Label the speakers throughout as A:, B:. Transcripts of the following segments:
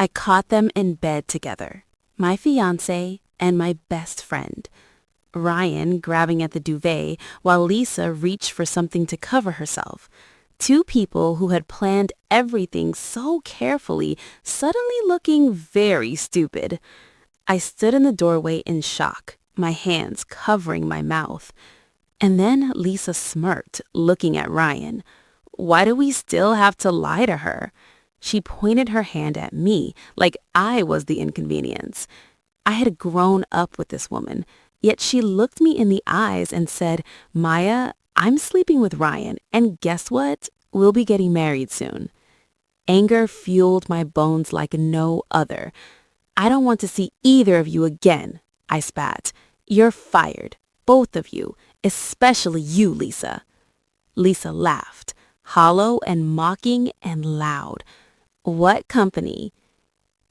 A: I caught them in bed together, my fiancé and my best friend. Ryan grabbing at the duvet while Lisa reached for something to cover herself. Two people who had planned everything so carefully suddenly looking very stupid. I stood in the doorway in shock, my hands covering my mouth. And then Lisa smirked, looking at Ryan. Why do we still have to lie to her? She pointed her hand at me like I was the inconvenience. I had grown up with this woman, yet she looked me in the eyes and said, Maya, I'm sleeping with Ryan, and guess what? We'll be getting married soon. Anger fueled my bones like no other. I don't want to see either of you again, I spat. You're fired, both of you, especially you, Lisa. Lisa laughed, hollow and mocking and loud. What company?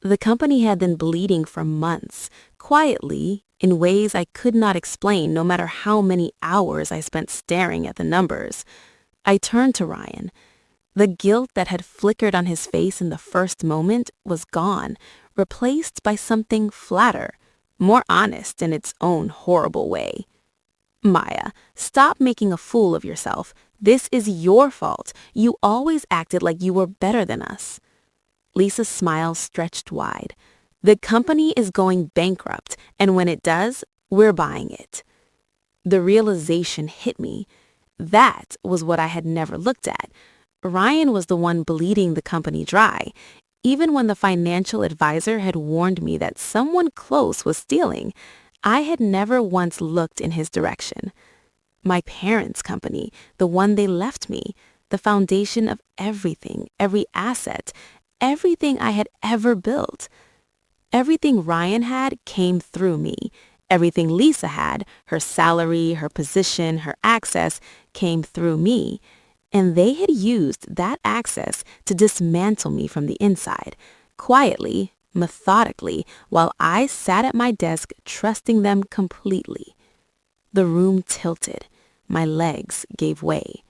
A: The company had been bleeding for months, quietly, in ways I could not explain no matter how many hours I spent staring at the numbers. I turned to Ryan. The guilt that had flickered on his face in the first moment was gone, replaced by something flatter, more honest in its own horrible way. Maya, stop making a fool of yourself. This is your fault. You always acted like you were better than us. Lisa's smile stretched wide. The company is going bankrupt, and when it does, we're buying it. The realization hit me. That was what I had never looked at. Ryan was the one bleeding the company dry, even when the financial advisor had warned me that someone close was stealing. I had never once looked in his direction. My parents' company, the one they left me, the foundation of everything, every asset, everything I had ever built. Everything Ryan had came through me. Everything Lisa had, her salary, her position, her access, came through me. And they had used that access to dismantle me from the inside, quietly, methodically, while I sat at my desk trusting them completely. The room tilted. My legs gave way.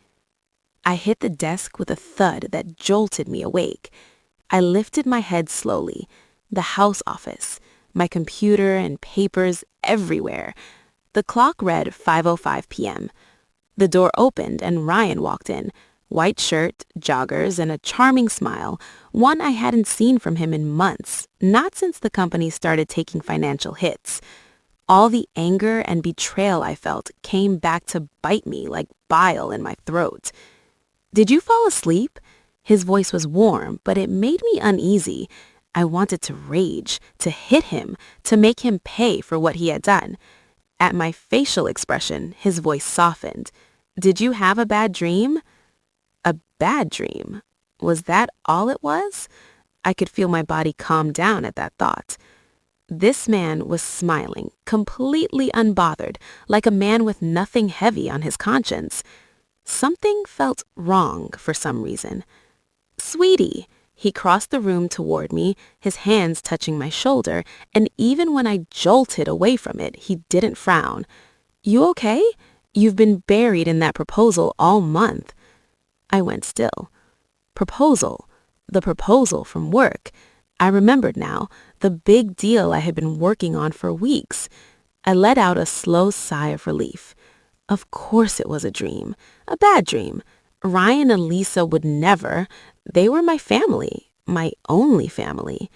A: I hit the desk with a thud that jolted me awake. I lifted my head slowly. The house office, my computer and papers everywhere. The clock read 5:05 p.m. The door opened and Ryan walked in. White shirt, joggers, and a charming smile, one I hadn't seen from him in months, not since the company started taking financial hits. All the anger and betrayal I felt came back to bite me like bile in my throat. Did you fall asleep? His voice was warm, but it made me uneasy. I wanted to rage, to hit him, to make him pay for what he had done. At my facial expression, his voice softened. Did you have a bad dream? A bad dream? Was that all it was? I could feel my body calm down at that thought. This man was smiling, completely unbothered, like a man with nothing heavy on his conscience. Something felt wrong for some reason. Sweetie, he crossed the room toward me, his hands touching my shoulder, and even when I jolted away from it, he didn't frown. You okay? You've been buried in that proposal all month. I went still. Proposal. The proposal from work. I remembered now, the big deal I had been working on for weeks. I let out a slow sigh of relief. Of course it was a dream. A bad dream. Ryan and Lisa would never. They were my family. My only family.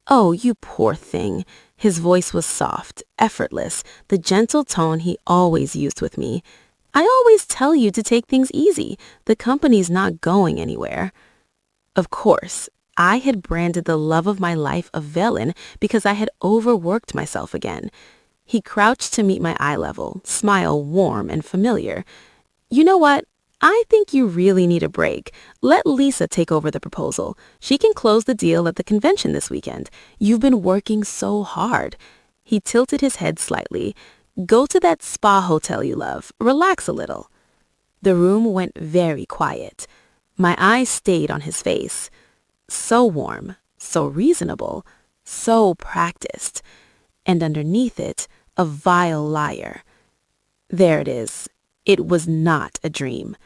A: Oh, you poor thing. His voice was soft, effortless, the gentle tone he always used with me. I always tell you to take things easy. The company's not going anywhere. Of course, I had branded the love of my life a villain because I had overworked myself again. He crouched to meet my eye level, smile warm and familiar. You know what? I think you really need a break. Let Lisa take over the proposal. She can close the deal at the convention this weekend. You've been working so hard. He tilted his head slightly. Go to that spa hotel you love. Relax a little. The room went very quiet. My eyes stayed on his face. So warm, so reasonable, so practiced. And underneath it, a vile liar. There it is. It was not a dream.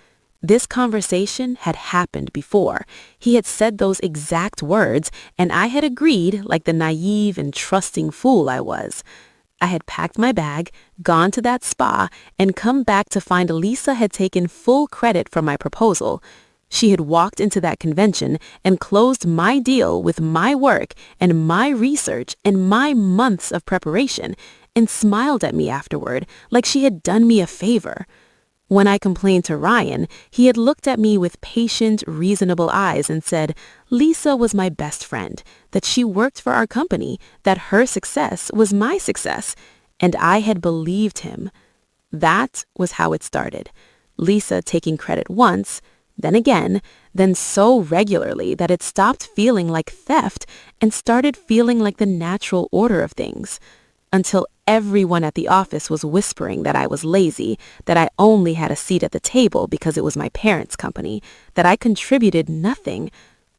A: This conversation had happened before. He had said those exact words, and I had agreed like the naive and trusting fool I was. I had packed my bag, gone to that spa, and come back to find Lisa had taken full credit for my proposal. She had walked into that convention and closed my deal with my work and my research and my months of preparation, and smiled at me afterward like she had done me a favor. When I complained to Ryan, he had looked at me with patient, reasonable eyes and said, Lisa was my best friend, that she worked for our company, that her success was my success, and I had believed him. That was how it started. Lisa taking credit once, then again, then so regularly that it stopped feeling like theft and started feeling like the natural order of things. Until everyone at the office was whispering that I was lazy, that I only had a seat at the table because it was my parents' company, that I contributed nothing,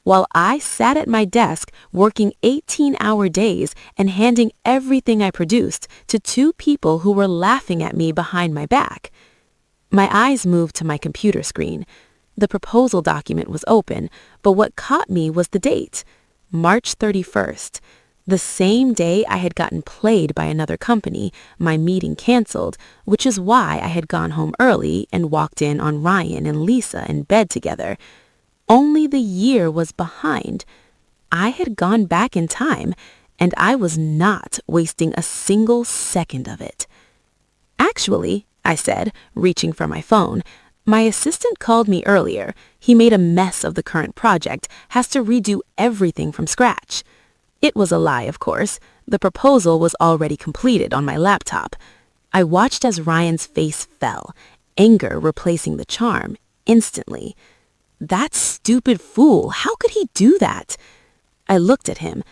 A: while I sat at my desk working 18-hour days and handing everything I produced to two people who were laughing at me behind my back. My eyes moved to my computer screen. The proposal document was open, but what caught me was the date, March 31st. The same day I had gotten played by another company, my meeting canceled, which is why I had gone home early and walked in on Ryan and Lisa in bed together. Only the year was behind. I had gone back in time, and I was not wasting a single second of it. Actually, I said, reaching for my phone, my assistant called me earlier. He made a mess of the current project, has to redo everything from scratch. It was a lie, of course. The proposal was already completed on my laptop. I watched as Ryan's face fell, anger replacing the charm, instantly. That stupid fool, how could he do that? I looked at him.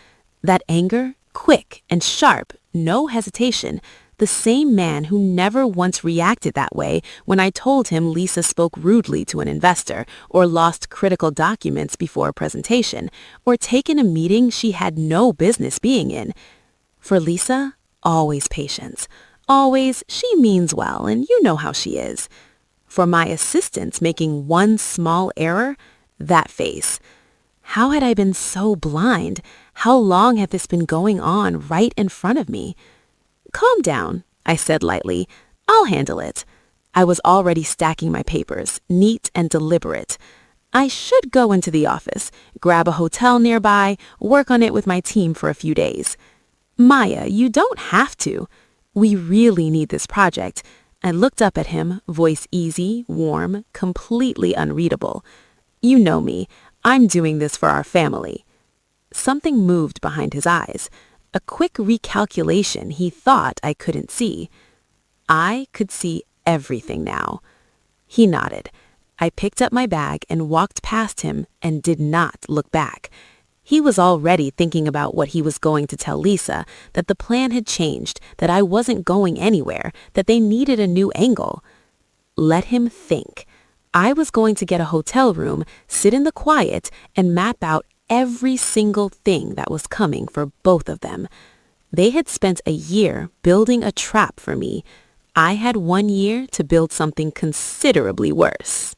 A: That anger, quick and sharp, no hesitation. The same man who never once reacted that way when I told him Lisa spoke rudely to an investor, or lost critical documents before a presentation, or taken a meeting she had no business being in. For Lisa, always patience. Always, she means well, and you know how she is. For my assistants making one small error, that face. How had I been so blind? How long had this been going on right in front of me? Calm down, I said lightly. I'll handle it. I was already stacking my papers, neat and deliberate. I should go into the office, grab a hotel nearby, work on it with my team for a few days. Maya, you don't have to. We really need this project. I looked up at him, voice easy, warm, completely unreadable. You know me. I'm doing this for our family. Something moved behind his eyes. A quick recalculation he thought I couldn't see. I could see everything now. He nodded. I picked up my bag and walked past him and did not look back. He was already thinking about what he was going to tell Lisa, that the plan had changed, that I wasn't going anywhere, that they needed a new angle. Let him think. I was going to get a hotel room, sit in the quiet, and map out every single thing that was coming for both of them. They had spent a year building a trap for me. I had 1 year to build something considerably worse.